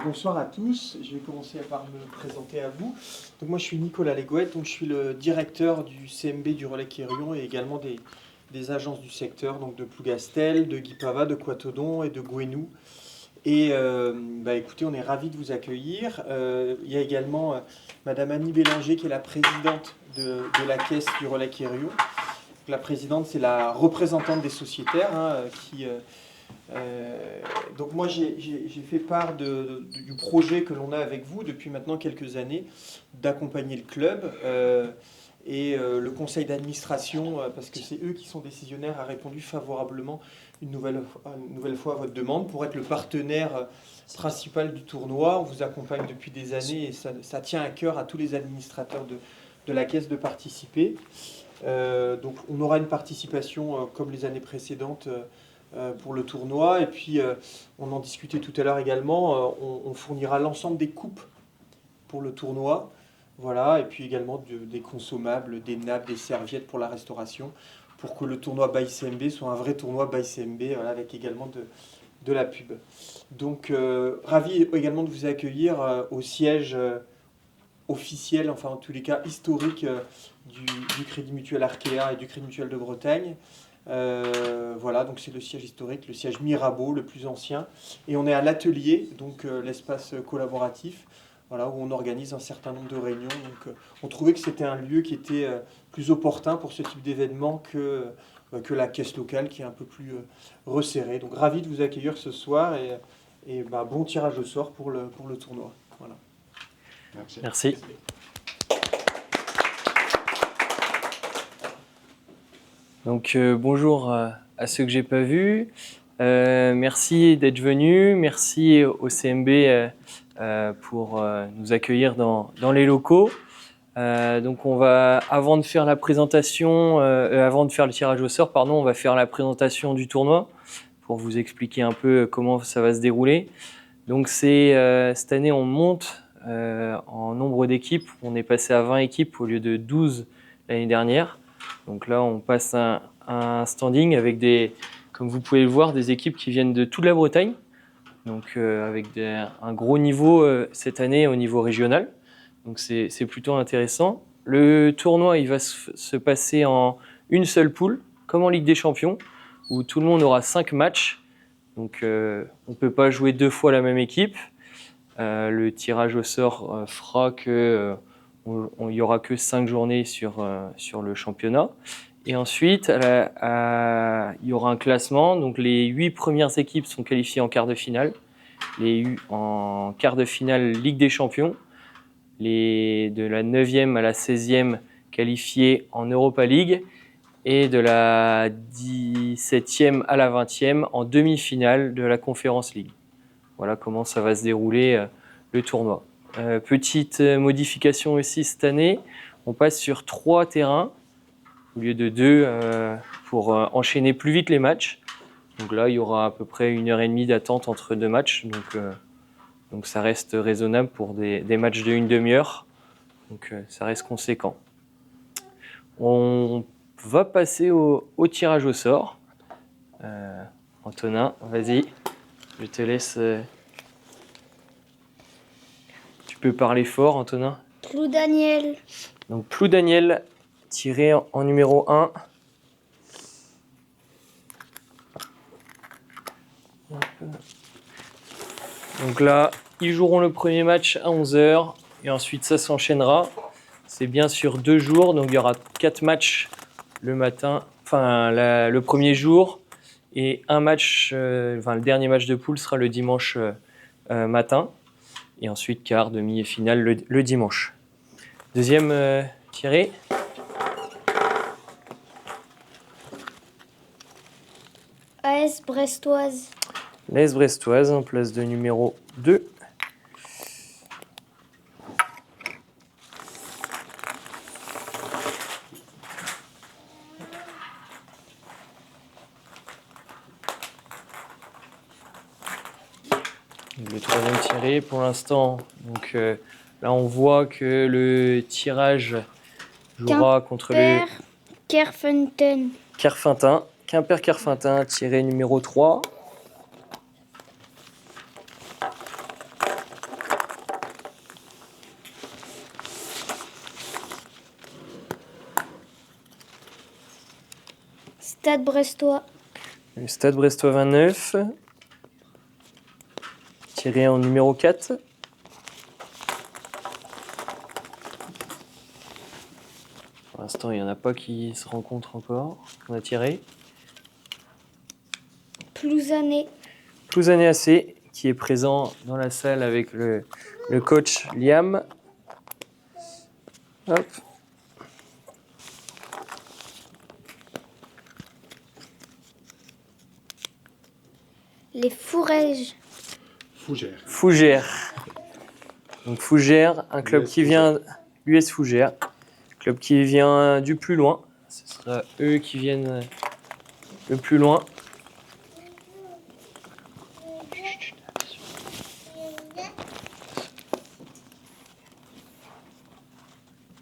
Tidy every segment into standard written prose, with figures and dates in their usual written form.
bonsoir à tous. Je vais commencer par me présenter à vous. Donc moi je suis Nicolas Legouet, donc je suis le directeur du CMB du Relais Quérillon et également des agences du secteur, donc de Plougastel, de Guipava, de Couatodon et de Gouenou. Et écoutez, on est ravis de vous accueillir. Il y a également Madame Annie Bélanger qui est la présidente de la caisse du Relais Quérillon. La présidente, c'est la représentante des sociétaires donc moi j'ai fait part du projet que l'on a avec vous depuis maintenant quelques années d'accompagner le club le conseil d'administration parce que c'est eux qui sont décisionnaires a répondu favorablement une nouvelle fois à votre demande pour être le partenaire principal du tournoi. On vous accompagne depuis des années et ça tient à cœur à tous les administrateurs de la caisse de participer. Donc on aura une participation comme les années précédentes pour le tournoi. Et puis, on en discutait tout à l'heure également, on fournira l'ensemble des coupes pour le tournoi. Voilà, et puis également des consommables, des nappes, des serviettes pour la restauration, pour que le tournoi by CMB soit un vrai tournoi by CMB, voilà, avec également de la pub. Donc, ravi également de vous accueillir au siège officiel, enfin en tous les cas historique du Crédit Mutuel Arkea et du Crédit Mutuel de Bretagne. Voilà, donc c'est le siège historique, le siège Mirabeau, le plus ancien. Et on est à l'atelier, donc l'espace collaboratif, voilà, où on organise un certain nombre de réunions. Donc on trouvait que c'était un lieu qui était plus opportun pour ce type d'événement que la caisse locale qui est un peu plus resserrée. Donc ravi de vous accueillir ce soir et bon tirage au sort pour le tournoi. Voilà. Merci. Donc bonjour à ceux que j'ai pas vus. Merci d'être venus. Merci au CMB pour nous accueillir dans les locaux. Donc on va, avant de faire la présentation, avant de faire le tirage au sort, on va faire la présentation du tournoi pour vous expliquer un peu comment ça va se dérouler. Donc cette année on monte en nombre d'équipes. On est passé à 20 équipes au lieu de 12 l'année dernière. Donc là, on passe un standing avec comme vous pouvez le voir, des équipes qui viennent de toute la Bretagne. Donc avec un gros niveau cette année au niveau régional. Donc c'est plutôt intéressant. Le tournoi, il va se passer en une seule poule, comme en Ligue des Champions, où tout le monde aura 5 matchs. Donc on ne peut pas jouer 2 fois la même équipe. Le tirage au sort fera que il n'y aura que 5 journées sur le championnat. Et ensuite, il y aura un classement. Donc, les 8 premières équipes sont qualifiées en quart de finale. En quart de finale, Ligue des Champions. De la 9e à la 16e qualifiées en Europa League. Et de la 17e à la 20e en demi-finale de la Conference League. Voilà comment ça va se dérouler le tournoi. Petite modification aussi cette année, on passe sur 3 terrains au lieu de 2 pour enchaîner plus vite les matchs. Donc là, il y aura à peu près 1h30 d'attente entre 2 matchs. Donc ça reste raisonnable pour des matchs de 1 demi-heure. Donc ça reste conséquent. On va passer au tirage au sort. Antonin, vas-y, je te laisse... Tu peux parler fort, Antonin. Plou Daniel. Donc Plou Daniel, tiré en numéro 1. Donc là, ils joueront le premier match à 11h et ensuite ça s'enchaînera. C'est bien sur 2 jours, donc il y aura 4 matchs le matin, le premier jour et un match, le dernier match de poule sera le dimanche matin. Et ensuite, quart, demi et finale le dimanche. Deuxième tiré. AS Brestoise. L'AS Brestoise en place de numéro 2. Le troisième tiré pour l'instant. Donc là, on voit que le tirage jouera contre le Kerfeunteun. Quimper-Kerfeunteun, tiré numéro 3. Stade Brestois. Le Stade Brestois 29. Tiré en numéro 4. Pour l'instant, il n'y en a pas qui se rencontrent encore. On a tiré. Plouzané. Plouzané AC, qui est présent dans la salle avec le coach Liam. Hop. Les Fourrèges. Fougères. Donc Fougères, un club qui vient l'US Fougères, club qui vient du plus loin. Ce sera eux qui viennent le plus loin.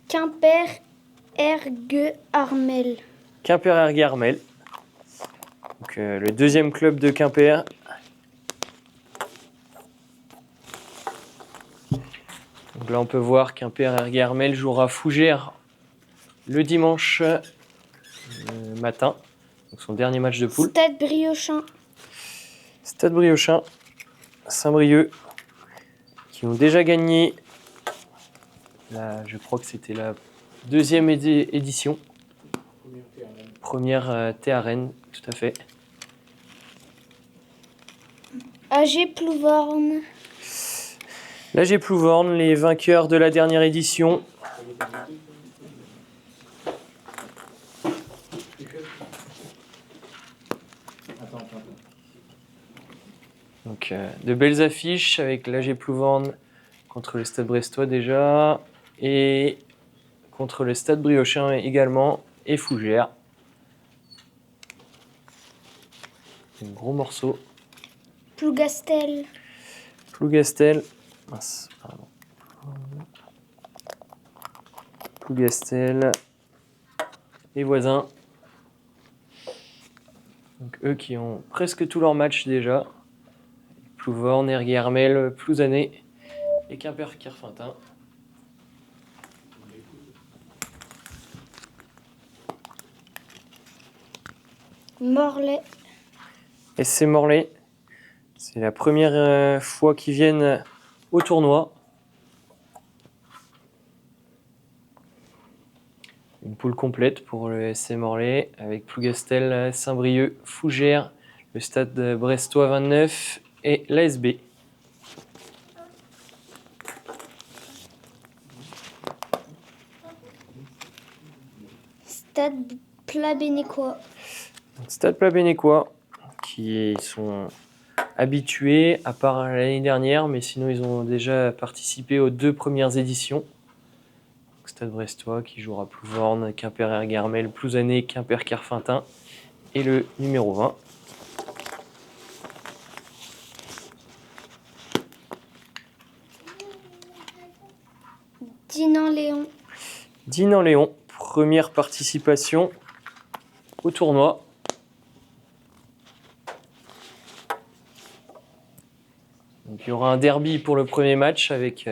Quimper Ergue Armel. Quimper Ergue Armel. Donc le deuxième club de Quimper. Donc là on peut voir Quimper Ergue Armel jouera Fougères le dimanche matin. Donc son dernier match de poule. Stade Briochin. Stade Briochin, Saint-Brieuc, qui ont déjà gagné, je crois que c'était la deuxième édition. Première Théarène, tout à fait. AG Plouvorne. L'AG Plouvorne, les vainqueurs de la dernière édition. Donc de belles affiches avec l'AG Plouvorne contre le Stade Brestois déjà et contre le Stade Briochin également et Fougères. Un gros morceau. Plougastel. Plougastel. Mince, pardon. Plougastel. Les voisins. Donc eux qui ont presque tous leurs matchs déjà. Plouvorne, Ergue Armel, Plouzané et Quimper-Kerfantin. Morlaix. SC Morlaix. C'est la première fois qu'ils viennent au tournoi. Une poule complète pour le SC Morlaix avec Plougastel, Saint-Brieuc, Fougères, le Stade Brestois 29 et l'ASB. Stade Plat-Bénécois. Stade Plat-Bénécois qui sont habitués, à part l'année dernière, mais sinon ils ont déjà participé aux 2 premières éditions. Stade Brestois qui jouera Plouvorne, Quimper Ergue Armel, Plouzané, Quimper-Kerfantin et le numéro 20. Dinan-Léon. Dinan-Léon, première participation au tournoi. Donc, il y aura un derby pour le premier match avec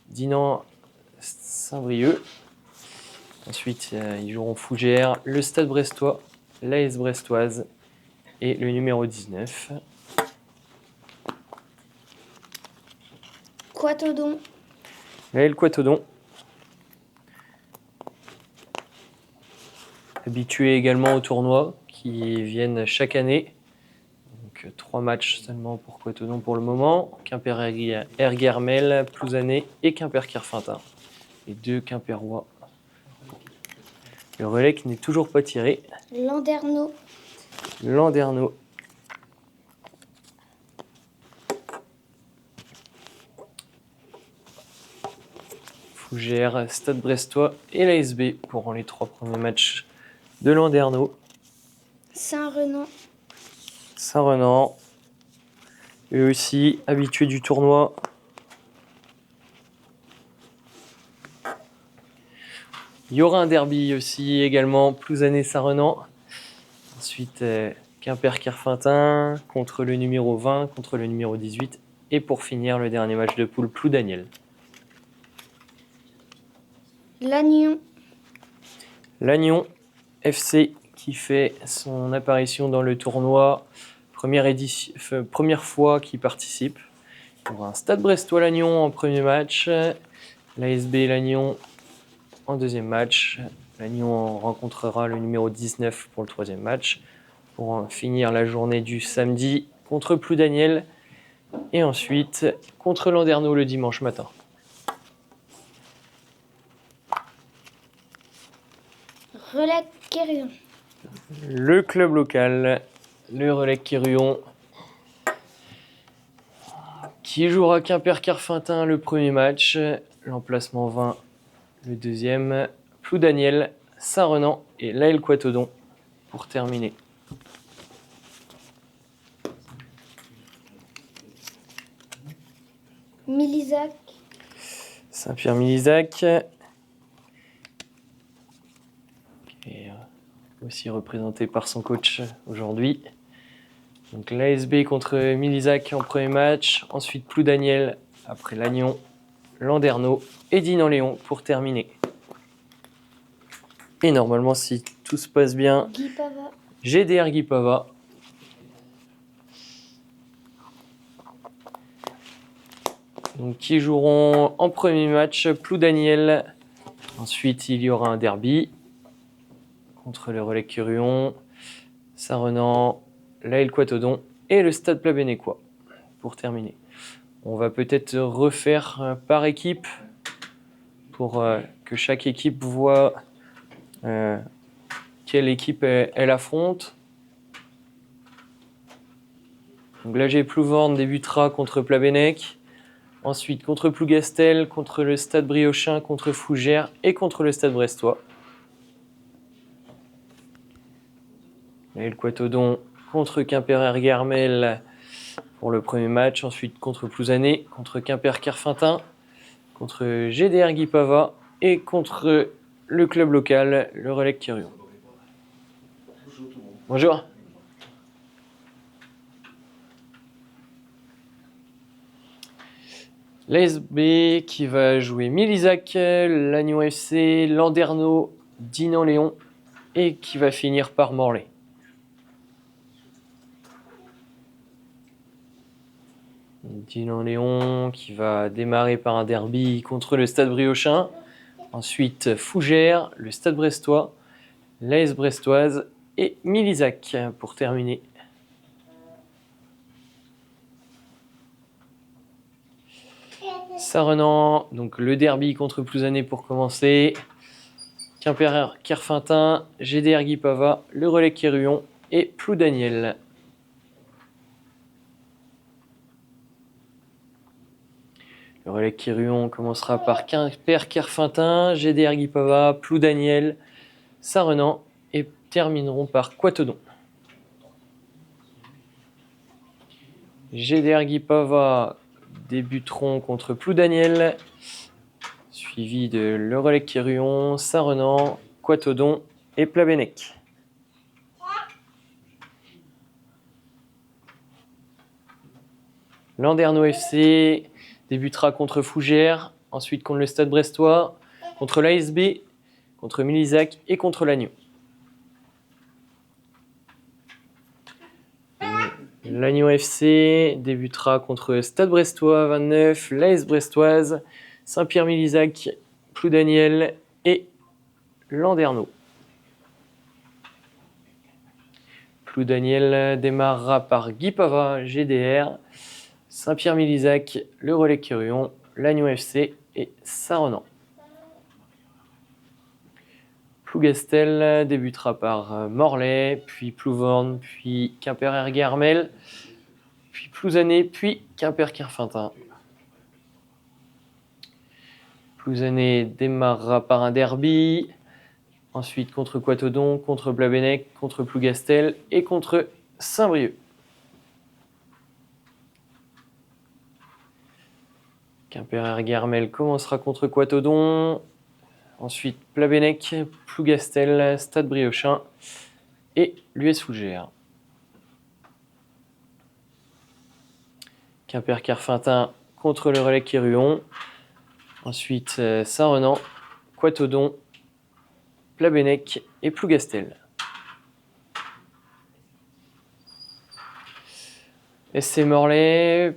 Dinan-Saint-Brieuc. Ensuite, ils joueront Fougères, le Stade Brestois, l'AS Brestoise et le numéro 19. Quatodon. L'AL Quatodon. Habitués également au tournoi, qui viennent chaque année. Donc 3 matchs seulement pour Quatodon pour le moment. Quimper Ergue Armel, Plouzané et Quimper-Kerfantin. Les 2 Quimperois. Le relais qui n'est toujours pas tiré. Landerneau. Landerneau. Fougères, Stade Brestois et l'ASB pour les 3 premiers matchs de Landerneau. Saint-Renan. Saint-Renan, eux aussi habitués du tournoi. Il y aura un derby aussi également, Plouzané-Saint-Renan. Ensuite, Quimper-Kerfantin contre le numéro 20, contre le numéro 18. Et pour finir, le dernier match de poule, Ploudaniel. Lannion. Lannion FC qui fait son apparition dans le tournoi. Première fois qu'il participe. On aura un Stade Brestois-Lannion en premier match. L'ASB Lannion en deuxième match. Lannion rencontrera le numéro 19 pour le troisième match. Pour finir la journée du samedi contre Ploudaniel. Et ensuite contre Landerneau le dimanche matin. Relais Quirion. Le club local, le Relais Quirion, qui jouera Quimper-Kerfintin le premier match, l'emplacement 20 le deuxième, Ploudaniel, Saint-Renan et Laël-Quatodon pour terminer. Milizac. Saint-Pierre-Milizac, aussi représenté par son coach aujourd'hui. Donc l'ASB contre Milizac en premier match, ensuite Ploudaniel, après Lannion, Landerneau et Dinan-Léon pour terminer. Et normalement, si tout se passe bien, Guy Pava. GDR Guy Pava. Donc, qui joueront en premier match Ploudaniel. Ensuite, il y aura un derby contre le Relais Quirion, Saint-Renan, Laël-Quatodon et le Stade Plabennecquois pour terminer. On va peut-être refaire par équipe pour que chaque équipe voit quelle équipe elle affronte. Donc l'AG Plouvorne débutera contre Plabennec, ensuite contre Plougastel, contre le Stade Briochin, contre Fougères et contre le Stade Brestois. Laël-Quatodon contre Quimper-Erguermel pour le premier match, ensuite contre Plouzané, contre Quimper-Kerfintin, contre GDR Guy Pava et contre le club local, le Relais Quirion. Bonjour. L'ASB qui va jouer Milizac, Lannion FC, Landerneau, Dinan-Léon et qui va finir par Morlaix. Dinan-Léon qui va démarrer par un derby contre le Stade Briochin. Ensuite Fougères, le Stade Brestois, l'AS Brestoise et Milizac pour terminer. Saint-Renan, donc le derby contre Plouzané pour commencer. Quimper-Kerfintin, GDR Guy Pava, le Relais Quirion et Ploudaniel. Le Relais Quirion commencera par Quimper-Kerfintin, GDR Guy Pava, Ploudaniel, Saint-Renan et termineront par Quatodon. GDR Guy Pava débuteront contre Ploudaniel, suivi de le Relais Quirion, Saint-Renan, Quatodon et Plabennec. Landerneau FC débutera contre Fougères, ensuite contre le Stade Brestois, contre l'ASB, contre Milizac et contre Lannion. Lannion FC débutera contre Stade Brestois 29, l'AS Brestoise, Saint-Pierre-Milizac, Ploudaniel et Landerneau. Ploudaniel démarrera par Guy Pava, GDR, Saint-Pierre-Milizac, le Relais Quirion, Lannion FC et Saint-Renan. Plougastel débutera par Morlaix, puis Plouvorne, puis Quimper-Erguermel, puis Plouzané, puis Quimper-Kerfintin. Plouzané démarrera par un derby, ensuite contre Quatodon, contre Plabennec, contre Plougastel et contre Saint-Brieuc. Quimper-Erguermel commencera contre Quatodon, ensuite Plabennec, Plougastel, Stade Briochin et l'US Fougères. Quimper-Kerfintin contre le Relais Quirion, ensuite Saint-Renan, Quatodon, Plabennec et Plougastel. SC Morlaix,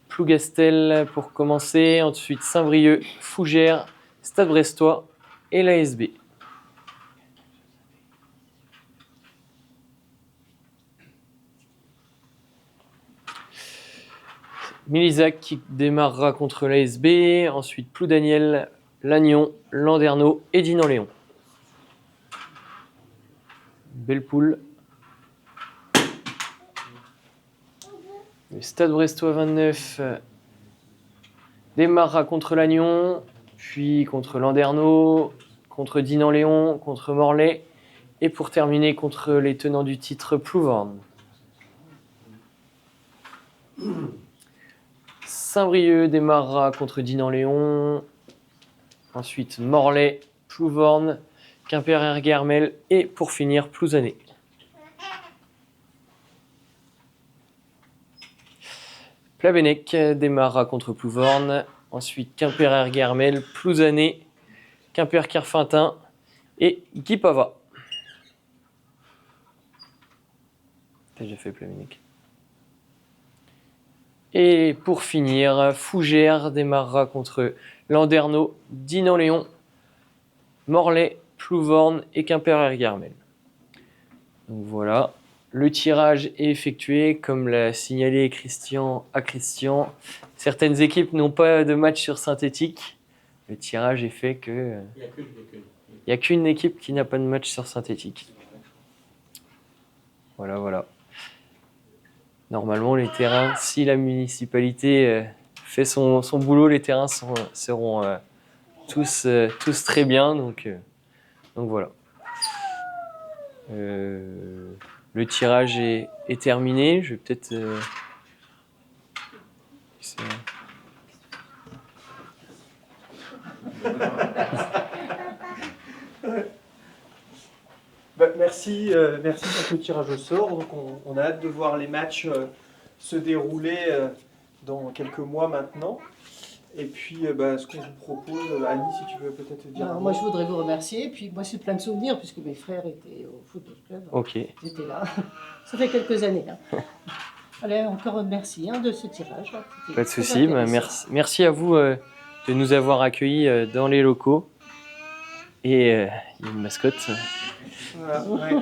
Plougastel pour commencer, ensuite Saint-Brieuc, Fougères, Stade Brestois et l'ASB. Milizac qui démarrera contre l'ASB, ensuite Ploudaniel, Lannion, Landerneau et Dinan-Léon. Belle poule. Le Stade Brestois 29 démarrera contre Lannion, puis contre Landerneau, contre Dinan-Léon, contre Morlaix et pour terminer contre les tenants du titre Plouvorne. Saint-Brieuc démarrera contre Dinan-Léon, ensuite Morlaix, Plouvorne, Quimper-Erguermel et pour finir Plouzané. Plabennec démarrera contre Plouvorne, ensuite Quimper-Erguermel, Plouzané, Quimper-Kerfintin et Guipava. T'as déjà fait Plabennec. Et pour finir, Fougères démarrera contre Landerneau, Dinan-Léon, Morlaix, Plouvorne et Quimper-Erguermel. Donc voilà, le tirage est effectué, comme l'a signalé Christian à Christian. Certaines équipes n'ont pas de match sur synthétique. Le tirage est fait que... Il n'y a qu'une équipe qui n'a pas de match sur synthétique. Voilà, voilà. Normalement, les terrains, si la municipalité fait son boulot, les terrains seront tous très bien. Donc voilà. Le tirage est terminé. Je vais peut-être... Merci pour ce tirage au sort. Donc on a hâte de voir les matchs se dérouler dans quelques mois maintenant. Et puis ce qu'on vous propose, Annie, si tu veux peut-être dire. Alors, moi je voudrais vous remercier. Puis moi c'est plein de souvenirs puisque mes frères étaient au football club. Ok. J'étais là. Ça fait quelques années. Allez, encore merci de ce tirage. Pas de souci. Merci à vous de nous avoir accueillis dans les locaux. Et il y a une mascotte. Voilà, ouais.